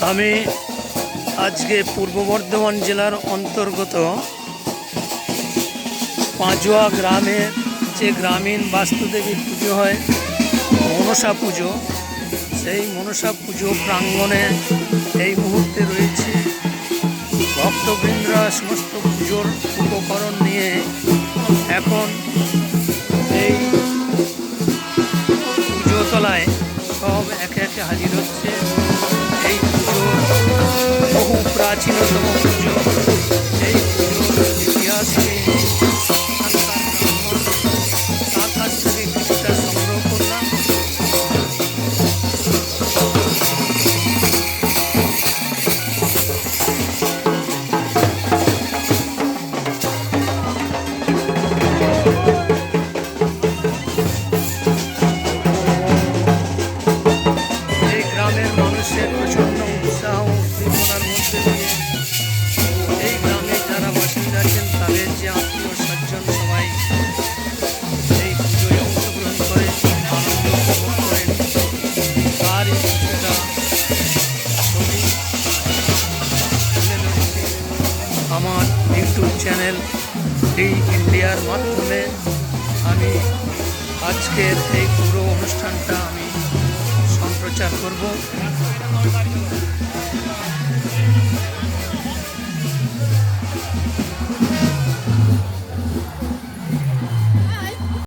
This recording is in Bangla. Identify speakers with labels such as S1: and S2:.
S1: আমি আজকে পূর্ব বর্ধমান জেলার অন্তর্গত পাঁচুয়া গ্রামের যে গ্রামীণ বাস্তুদেবী পুজো হয় মনসা পুজো, সেই মনসা পুজো প্রাঙ্গণে এই মুহূর্তে রয়েছে। ভক্তবৃন্দরা সমস্ত পুজোর উপকরণ নিয়ে এখন এই পুজোতলায় সব একে একে হাজির হচ্ছে। এই পুজোর বহু প্রাচীনতম পুজো। এই পুজোর ইতিহাসকে তার কাছ থেকে কিছুটা সংগ্রহ করলাম। এই গ্রামের মানুষের প্রচণ্ড উৎসাহ উদ্দীপনার মধ্যে দিয়ে এই গ্রামের যারা বাসিন্দা আছেন তাদের যে আত্মীয় স্বজন সবাই এই পুজোয় অংশগ্রহণ করে আনন্দ উপভোগ করেন। তারই কিছুটা ছবি তুলে ধরেছি আমার ইউটিউব চ্যানেল ডি ইন্ডিয়ার মাধ্যমে। আমি আজকের এই পুরো অনুষ্ঠানটা আমি সম্প্রচার করব।